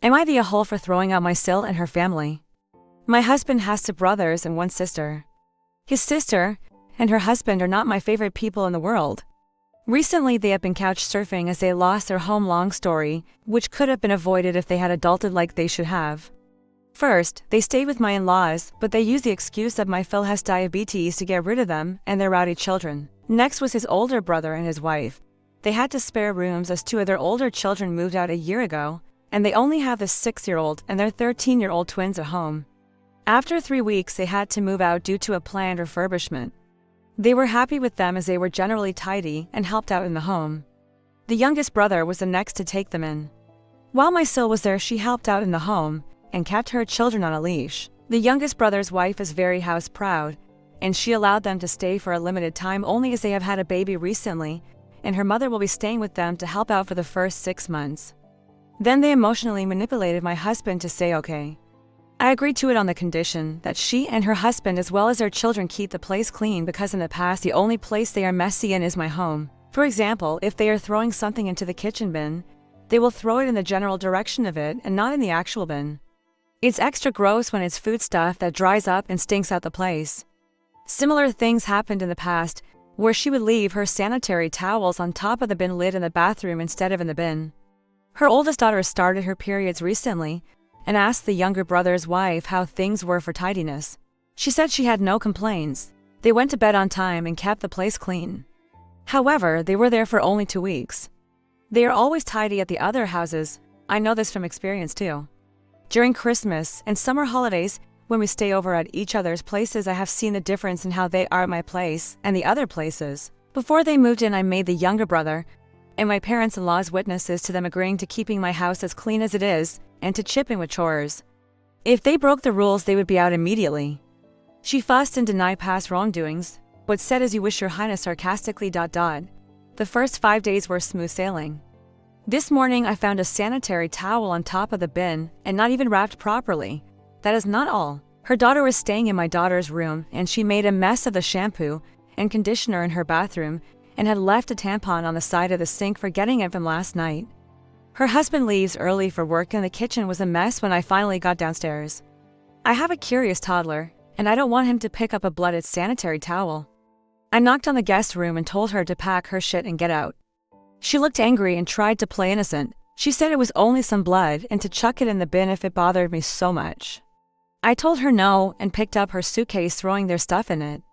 Am I the a-hole for throwing out my SIL and her family? My husband has 2 brothers and 1 sister. His sister and her husband are not my favorite people in the world. Recently they have been couch surfing as they lost their home. Long story, which could have been avoided if they had adulted like they should have. First, they stayed with my in-laws, but they used the excuse that my Phil has diabetes to get rid of them and their rowdy children. Next was his older brother and his wife. They had to spare rooms as 2 of their older children moved out a year ago, and they only have the 6-year-old and their 13-year-old twins at home. After 3 weeks they had to move out due to a planned refurbishment. They were happy with them as they were generally tidy and helped out in the home. The youngest brother was the next to take them in. While my SIL was there, she helped out in the home and kept her children on a leash. The youngest brother's wife is very house proud, and she allowed them to stay for a limited time only as they have had a baby recently, and her mother will be staying with them to help out for the first 6 months. Then they emotionally manipulated my husband to say okay. I agreed to it on the condition that she and her husband as well as their children keep the place clean, because in the past the only place they are messy in is my home. For example, if they are throwing something into the kitchen bin, they will throw it in the general direction of it and not in the actual bin. It's extra gross when it's food stuff that dries up and stinks out the place. Similar things happened in the past, where she would leave her sanitary towels on top of the bin lid in the bathroom instead of in the bin. Her oldest daughter started her periods recently and asked the younger brother's wife how things were for tidiness. She said she had no complaints. They went to bed on time and kept the place clean. However, they were there for only 2 weeks. They are always tidy at the other houses. I know this from experience too. During Christmas and summer holidays, when we stay over at each other's places, I have seen the difference in how they are at my place and the other places. Before they moved in, I made the younger brother and my parents-in-law's witnesses to them agreeing to keeping my house as clean as it is and to chip in with chores. If they broke the rules, they would be out immediately. She fussed and denied past wrongdoings, but said as you wish, your highness, sarcastically. The first 5 days were smooth sailing. This morning I found a sanitary towel on top of the bin and not even wrapped properly. That is not all. Her daughter was staying in my daughter's room and she made a mess of the shampoo and conditioner in her bathroom and had left a tampon on the side of the sink, forgetting it from last night. Her husband leaves early for work and the kitchen was a mess when I finally got downstairs. I have a curious toddler and I don't want him to pick up a blooded sanitary towel. I knocked on the guest room and told her to pack her shit and get out. She looked angry and tried to play innocent. She said it was only some blood and to chuck it in the bin if it bothered me so much. I told her no and picked up her suitcase, throwing their stuff in it.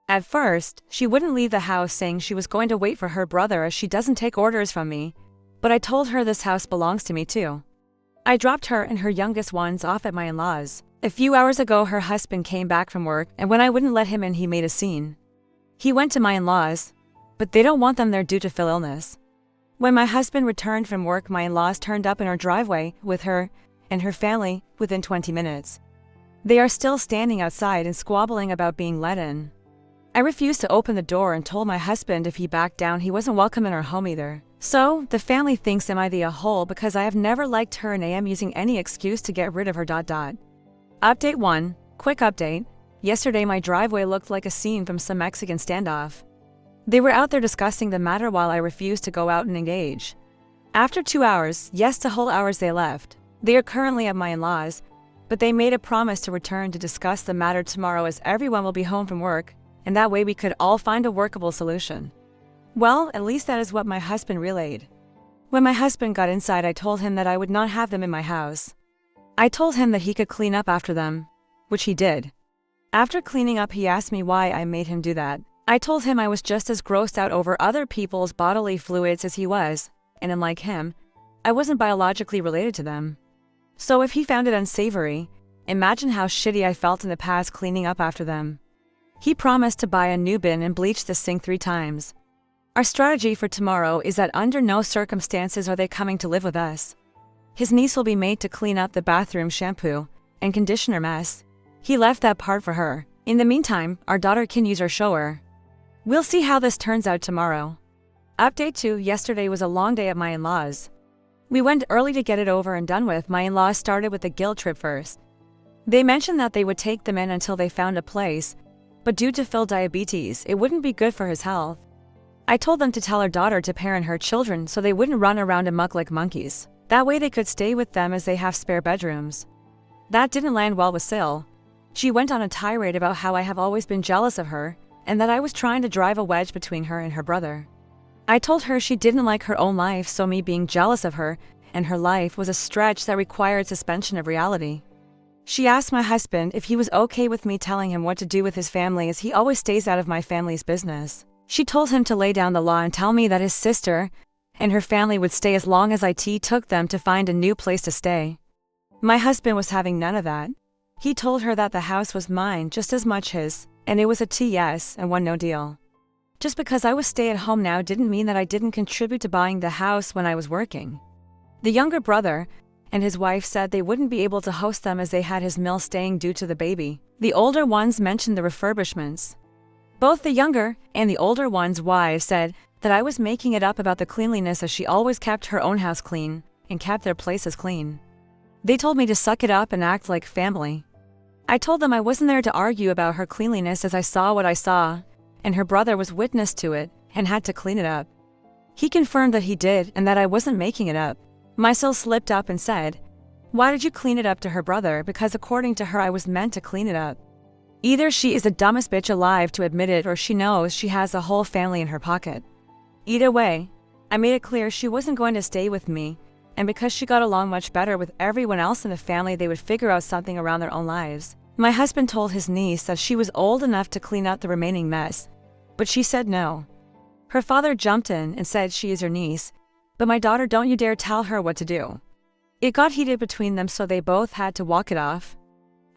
At first, she wouldn't leave the house, saying she was going to wait for her brother as she doesn't take orders from me, but I told her this house belongs to me too. I dropped her and her youngest ones off at my in-laws. A few hours ago, her husband came back from work, and when I wouldn't let him in, he made a scene. He went to my in-laws, but they don't want them there due to Phil illness. When my husband returned from work, my in-laws turned up in our driveway with her and her family within 20 minutes. They are still standing outside and squabbling about being let in. I refused to open the door and told my husband if he backed down, he wasn't welcome in our home either. So, the family thinks am I the a-hole because I have never liked her and am using any excuse to get rid of her. Update 1. Quick update. Yesterday my driveway looked like a scene from some Mexican standoff. They were out there discussing the matter while I refused to go out and engage. After 2 hours, yes, 2 whole hours, they left. They are currently at my in-laws, but they made a promise to return to discuss the matter tomorrow as everyone will be home from work, and that way we could all find a workable solution. Well, at least that is what my husband relayed. When my husband got inside, I told him that I would not have them in my house. I told him that he could clean up after them, which he did. After cleaning up, he asked me why I made him do that. I told him I was just as grossed out over other people's bodily fluids as he was, and unlike him, I wasn't biologically related to them. So if he found it unsavory, imagine how shitty I felt in the past cleaning up after them. He promised to buy a new bin and bleach the sink 3 times. Our strategy for tomorrow is that under no circumstances are they coming to live with us. His niece will be made to clean up the bathroom shampoo and conditioner mess. He left that part for her. In the meantime, our daughter can use our shower. We'll see how this turns out tomorrow. Update 2. Yesterday was a long day at my in-laws. We went early to get it over and done with. My in-laws started with a guilt trip first. They mentioned that they would take them in until they found a place, but due to Phil diabetes, it wouldn't be good for his health. I told them to tell our daughter to parent her children so they wouldn't run around amok like monkeys. That way they could stay with them as they have spare bedrooms. That didn't land well with SIL. She went on a tirade about how I have always been jealous of her, and that I was trying to drive a wedge between her and her brother. I told her she didn't like her own life, so me being jealous of her and her life was a stretch that required suspension of reality. She asked my husband if he was okay with me telling him what to do with his family, as he always stays out of my family's business. She told him to lay down the law and tell me that his sister and her family would stay as long as IT took them to find a new place to stay. My husband was having none of that. He told her that the house was mine just as much his, and it was a yes and one no deal. Just because I was stay at home now didn't mean that I didn't contribute to buying the house when I was working. The younger brother and his wife said they wouldn't be able to host them as they had his mill staying due to the baby. The older ones mentioned the refurbishments. Both the younger and the older one's wives said that I was making it up about the cleanliness, as she always kept her own house clean and kept their places clean. They told me to suck it up and act like family. I told them I wasn't there to argue about her cleanliness, as I saw what I saw, and her brother was witness to it and had to clean it up. He confirmed that he did and that I wasn't making it up. My SIL slipped up and said, "Why did you clean it up?" to her brother, because according to her I was meant to clean it up. Either she is the dumbest bitch alive to admit it, or she knows she has a whole family in her pocket. Either way, I made it clear she wasn't going to stay with me, and because she got along much better with everyone else in the family, they would figure out something around their own lives. My husband told his niece that she was old enough to clean up the remaining mess, but she said no. Her father jumped in and said she is your niece, but my daughter, don't you dare tell her what to do. It got heated between them, so they both had to walk it off.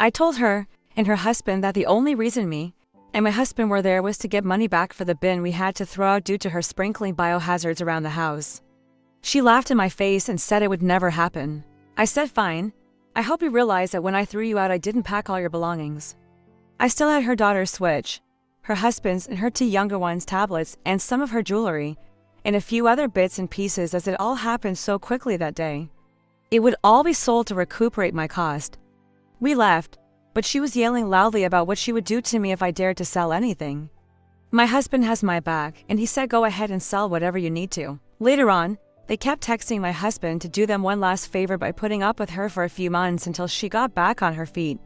I told her and her husband that the only reason me and my husband were there was to get money back for the bin we had to throw out due to her sprinkling biohazards around the house. She laughed in my face and said it would never happen. I said, "Fine. I hope you realize that when I threw you out I didn't pack all your belongings." I still had her daughter's Switch, her husband's and her two younger ones' tablets, and some of her jewelry, and a few other bits and pieces, as it all happened so quickly that day. It would all be sold to recuperate my cost. We left, but she was yelling loudly about what she would do to me if I dared to sell anything. My husband has my back, and he said go ahead and sell whatever you need to. Later on, they kept texting my husband to do them one last favor by putting up with her for a few months until she got back on her feet.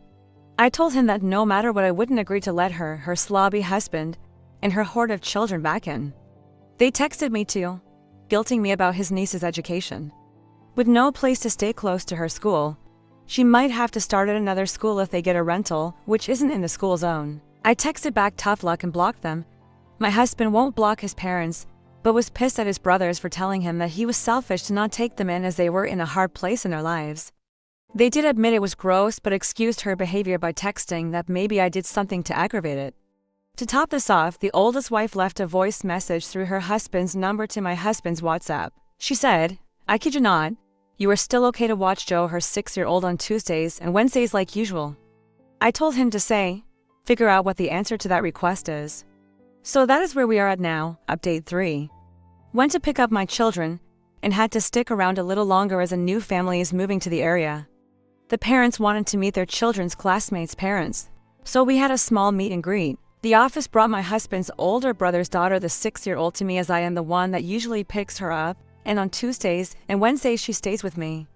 I told him that no matter what I wouldn't agree to let her slobby husband, and her horde of children back in. They texted me too, guilting me about his niece's education. With no place to stay close to her school, she might have to start at another school if they get a rental, which isn't in the school zone. I texted back tough luck and blocked them. My husband won't block his parents, but was pissed at his brothers for telling him that he was selfish to not take them in as they were in a hard place in their lives. They did admit it was gross, but excused her behavior by texting that maybe I did something to aggravate it. To top this off, the oldest wife left a voice message through her husband's number to my husband's WhatsApp. She said, "I kid you not, you are still okay to watch Joe, her 6-year-old, on Tuesdays and Wednesdays like usual." I told him to say, figure out what the answer to that request is. So that is where we are at now. Update 3. Went to pick up my children and had to stick around a little longer as a new family is moving to the area. The parents wanted to meet their children's classmates' parents, so we had a small meet and greet. The office brought my husband's older brother's daughter, the 6-year-old, to me, as I am the one that usually picks her up, and on Tuesdays and Wednesdays she stays with me.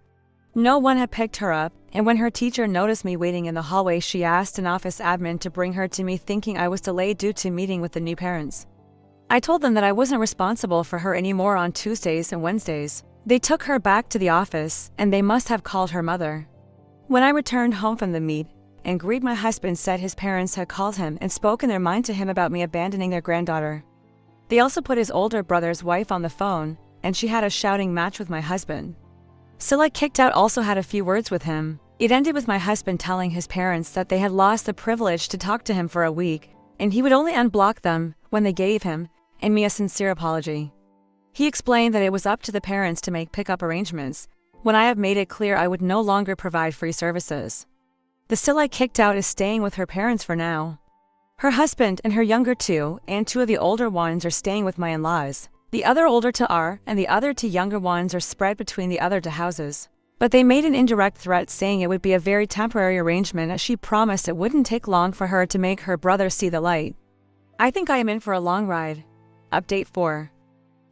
No one had picked her up, and when her teacher noticed me waiting in the hallway, she asked an office admin to bring her to me, thinking I was delayed due to meeting with the new parents. I told them that I wasn't responsible for her anymore on Tuesdays and Wednesdays. They took her back to the office, and they must have called her mother. When I returned home from the meet and greet, my husband said his parents had called him and spoken their mind to him about me abandoning their granddaughter. They also put his older brother's wife on the phone, and she had a shouting match with my husband. SIL I kicked out also had a few words with him. It ended with my husband telling his parents that they had lost the privilege to talk to him for a week, and he would only unblock them when they gave him and me a sincere apology. He explained that it was up to the parents to make pickup arrangements, when I have made it clear I would no longer provide free services. The SIL I kicked out is staying with her parents for now. Her husband and her younger two and two of the older ones are staying with my in-laws. The other older two are, and the other two younger ones are spread between the other two houses. But they made an indirect threat saying it would be a very temporary arrangement, as she promised it wouldn't take long for her to make her brother see the light. I think I am in for a long ride. Update 4.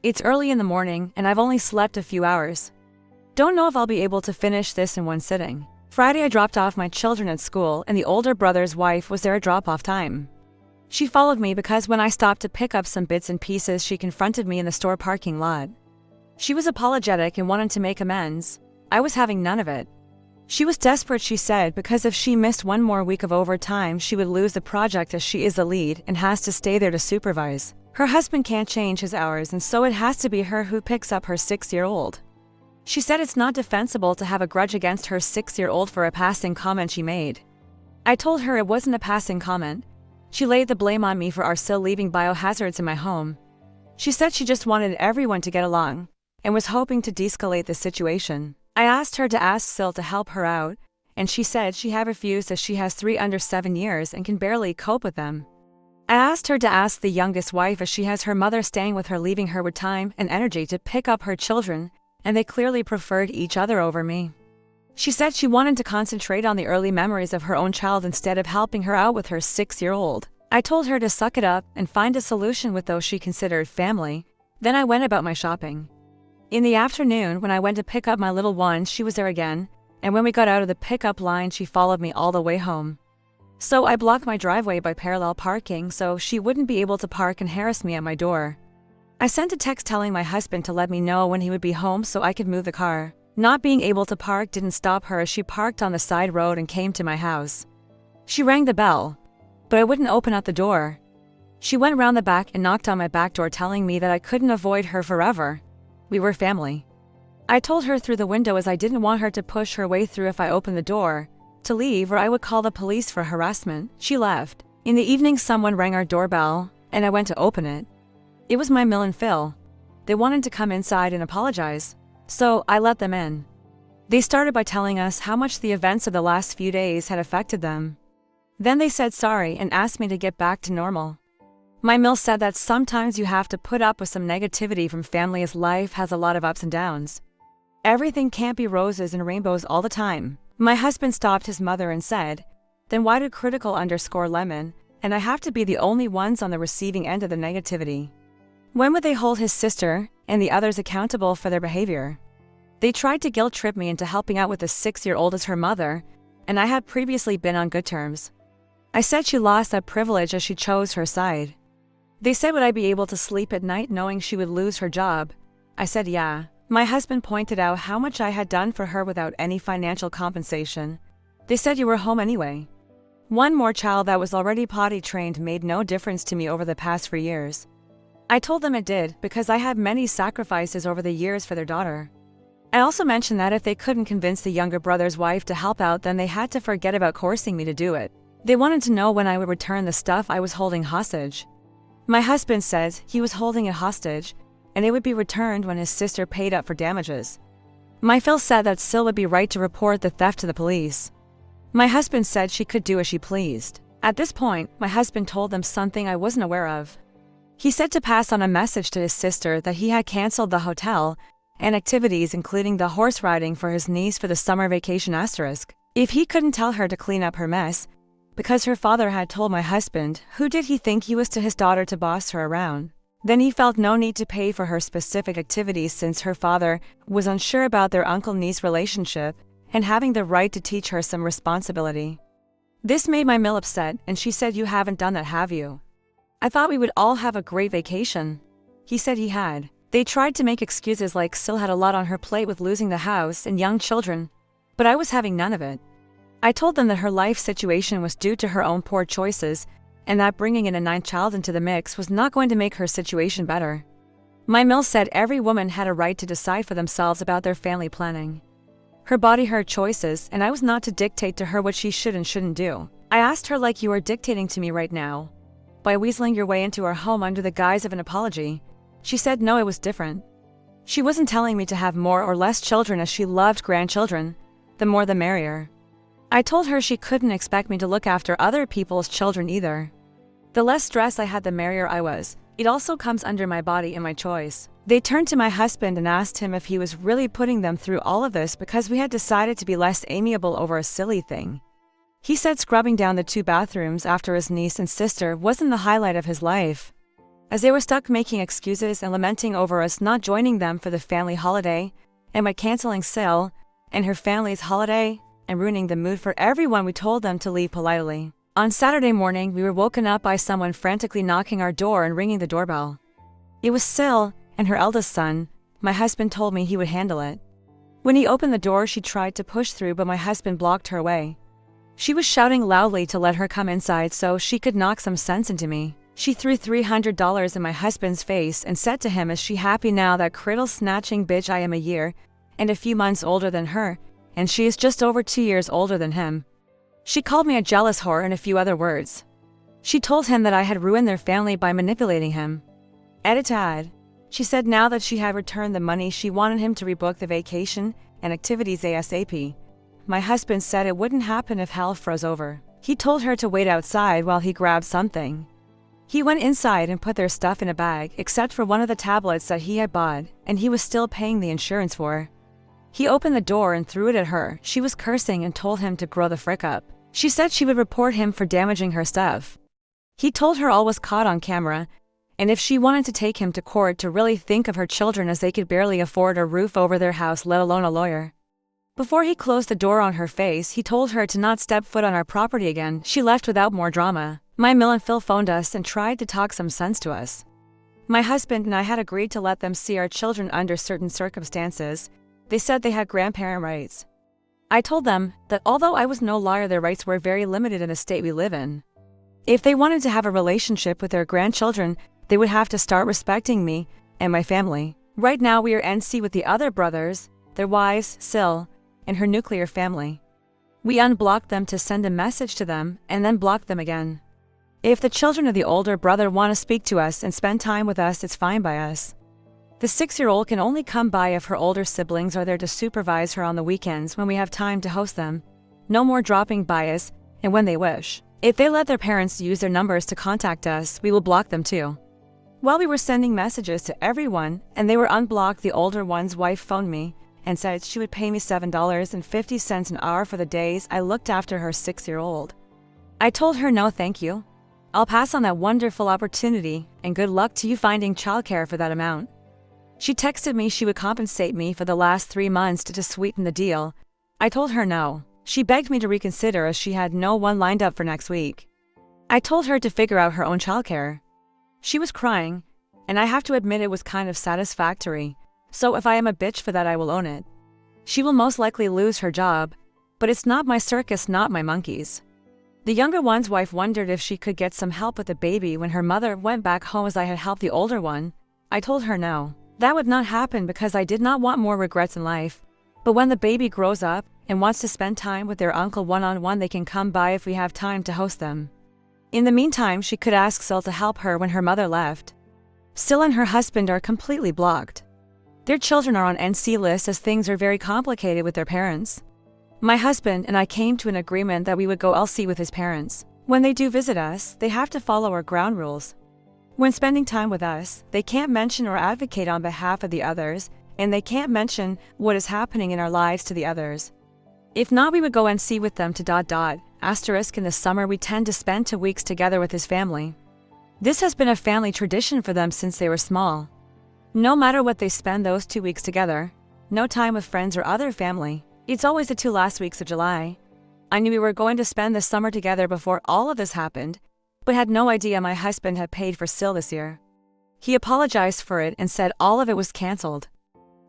It's early in the morning and I've only slept a few hours. Don't know if I'll be able to finish this in one sitting. Friday I dropped off my children at school and the older brother's wife was there at drop-off time. She followed me because when I stopped to pick up some bits and pieces she confronted me in the store parking lot. She was apologetic and wanted to make amends. I was having none of it. She was desperate, she said, because if she missed one more week of overtime she would lose the project as she is the lead and has to stay there to supervise. Her husband can't change his hours and so it has to be her who picks up her 6-year-old. She said it's not defensible to have a grudge against her 6-year-old for a passing comment she made. I told her it wasn't a passing comment. She laid the blame on me for our SIL leaving biohazards in my home. She said she just wanted everyone to get along and was hoping to de-escalate the situation. I asked her to ask SIL to help her out, and she said she had refused as she has 3 under 7 years and can barely cope with them. I asked her to ask the youngest wife as she has her mother staying with her, leaving her with time and energy to pick up her children, and they clearly preferred each other over me. She said she wanted to concentrate on the early memories of her own child instead of helping her out with her 6-year-old. I told her to suck it up and find a solution with those she considered family. Then I went about my shopping. In the afternoon, when I went to pick up my little one, she was there again, and when we got out of the pickup line she followed me all the way home. So I blocked my driveway by parallel parking so she wouldn't be able to park and harass me at my door. I sent a text telling my husband to let me know when he would be home so I could move the car. Not being able to park didn't stop her as she parked on the side road and came to my house. She rang the bell, but I wouldn't open up the door. She went round the back and knocked on my back door telling me that I couldn't avoid her forever. We were family. I told her through the window as I didn't want her to push her way through if I opened the door, to leave or I would call the police for harassment. She left. In the evening someone rang our doorbell, and I went to open it. It was my Mill and Phil. They wanted to come inside and apologize, so I let them in. They started by telling us how much the events of the last few days had affected them. Then they said sorry and asked me to get back to normal. My Mill said that sometimes you have to put up with some negativity from family as life has a lot of ups and downs. Everything can't be roses and rainbows all the time. My husband stopped his mother and said, "Then why do critical_lemon and I have to be the only ones on the receiving end of the negativity? When would they hold his sister and the others accountable for their behavior?" They tried to guilt trip me into helping out with the 6-year-old as her mother, and I had previously been on good terms. I said she lost that privilege as she chose her side. They said would I be able to sleep at night knowing she would lose her job? I said yeah. My husband pointed out how much I had done for her without any financial compensation. They said you were home anyway. One more child that was already potty trained made no difference to me over the past 4 years. I told them it did because I had many sacrifices over the years for their daughter. I also mentioned that if they couldn't convince the younger brother's wife to help out then they had to forget about coercing me to do it. They wanted to know when I would return the stuff I was holding hostage. My husband says he was holding it hostage, and it would be returned when his sister paid up for damages. My Phil said that SIL would be right to report the theft to the police. My husband said she could do as she pleased. At this point, my husband told them something I wasn't aware of. He said to pass on a message to his sister that he had canceled the hotel and activities including the horse riding for his niece for the summer vacation asterisk. If he couldn't tell her to clean up her mess, because her father had told my husband, who did he think he was to his daughter to boss her around? Then he felt no need to pay for her specific activities since her father was unsure about their uncle-niece relationship and having the right to teach her some responsibility. This made my Mill upset and she said, "You haven't done that, have you?" I thought we would all have a great vacation. He said he had. They tried to make excuses like SIL had a lot on her plate with losing the house and young children, but I was having none of it. I told them that her life situation was due to her own poor choices and that bringing in a 9th child into the mix was not going to make her situation better. My Mill said every woman had a right to decide for themselves about their family planning. Her body, her choices, and I was not to dictate to her what she should and shouldn't do. I asked her like you are dictating to me right now, by weaseling your way into our home under the guise of an apology. She said no, it was different. She wasn't telling me to have more or less children as she loved grandchildren. The more the merrier. I told her she couldn't expect me to look after other people's children either. The less stress I had, the merrier I was. It also comes under my body and my choice. They turned to my husband and asked him if he was really putting them through all of this because we had decided to be less amiable over a silly thing. He said scrubbing down the 2 bathrooms after his niece and sister wasn't the highlight of his life, as they were stuck making excuses and lamenting over us not joining them for the family holiday, and by canceling SIL and her family's holiday and ruining the mood for everyone, we told them to leave politely. On Saturday morning, we were woken up by someone frantically knocking our door and ringing the doorbell. It was SIL and her eldest son. My husband told me he would handle it. When he opened the door, she tried to push through, but my husband blocked her way. She was shouting loudly to let her come inside so she could knock some sense into me. She threw $300 in my husband's face and said to him, "Is she happy now, that criddle-snatching bitch? I am a year and a few months older than her, and she is just over 2 years older than him." She called me a jealous whore and a few other words. She told him that I had ruined their family by manipulating him. AITAH. She said now that she had returned the money, she wanted him to rebook the vacation and activities ASAP. My husband said it wouldn't happen if hell froze over. He told her to wait outside while he grabbed something. He went inside and put their stuff in a bag, except for one of the tablets that he had bought, and he was still paying the insurance for. He opened the door and threw it at her. She was cursing and told him to grow the frick up. She said she would report him for damaging her stuff. He told her all was caught on camera, and if she wanted to take him to court, to really think of her children, as they could barely afford a roof over their house, let alone a lawyer. Before he closed the door on her face, he told her to not step foot on our property again. She left without more drama. My Mill and Phil phoned us and tried to talk some sense to us. My husband and I had agreed to let them see our children under certain circumstances. They said they had grandparent rights. I told them that although I was no lawyer, their rights were very limited in the state we live in. If they wanted to have a relationship with their grandchildren, they would have to start respecting me and my family. Right now we are NC with the other brothers, their wives, SIL, and her nuclear family. We unblocked them to send a message to them and then blocked them again. If the children of the older brother want to speak to us and spend time with us, it's fine by us. The 6-year-old can only come by if her older siblings are there to supervise her on the weekends when we have time to host them. No more dropping by us, and when they wish. If they let their parents use their numbers to contact us, we will block them too. While we were sending messages to everyone and they were unblocked, the older one's wife phoned me and said she would pay me $7.50 an hour for the days I looked after her 6-year-old. I told her no thank you. I'll pass on that wonderful opportunity, and good luck to you finding childcare for that amount. She texted me she would compensate me for the last 3 months to sweeten the deal. I told her no. She begged me to reconsider as she had no one lined up for next week. I told her to figure out her own childcare. She was crying, and I have to admit it was kind of satisfactory, so if I am a bitch for that, I will own it. She will most likely lose her job, but it's not my circus, not my monkeys. The younger one's wife wondered if she could get some help with the baby when her mother went back home, as I had helped the older one. I told her no. That would not happen because I did not want more regrets in life. But when the baby grows up and wants to spend time with their uncle one-on-one, they can come by if we have time to host them. In the meantime, she could ask SIL to help her when her mother left. SIL and her husband are completely blocked. Their children are on NC list as things are very complicated with their parents. My husband and I came to an agreement that we would go LC with his parents. When they do visit us, they have to follow our ground rules. When spending time with us, they can't mention or advocate on behalf of the others, and they can't mention what is happening in our lives to the others. If not, we would go NC with them to ... Asterisk in the summer we tend to spend 2 weeks together with his family. This has been a family tradition for them since they were small. No matter what, they spend those 2 weeks together. No time with friends or other family. It's always the 2 last weeks of July. I knew we were going to spend the summer together before all of this happened, but had no idea my husband had paid for SIL this year. He apologized for it and said all of it was canceled.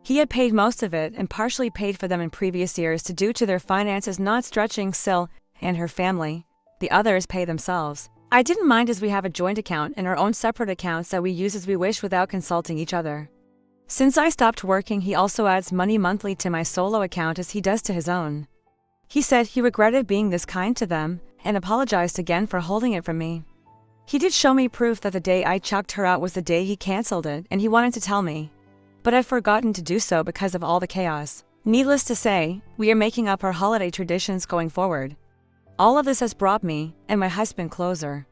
He had paid most of it and partially paid for them in previous years due to their finances not stretching SIL and her family. The others pay themselves. I didn't mind as we have a joint account and our own separate accounts that we use as we wish without consulting each other. Since I stopped working, he also adds money monthly to my solo account as he does to his own. He said he regretted being this kind to them and apologized again for holding it from me. He did show me proof that the day I chucked her out was the day he canceled it, and he wanted to tell me. But I've forgotten to do so because of all the chaos. Needless to say, we are making up our holiday traditions going forward. All of this has brought me and my husband closer.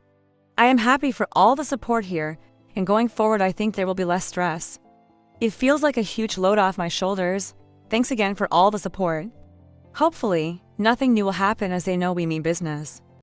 I am happy for all the support here, and going forward I think there will be less stress. It feels like a huge load off my shoulders. Thanks again for all the support. Hopefully, nothing new will happen as they know we mean business.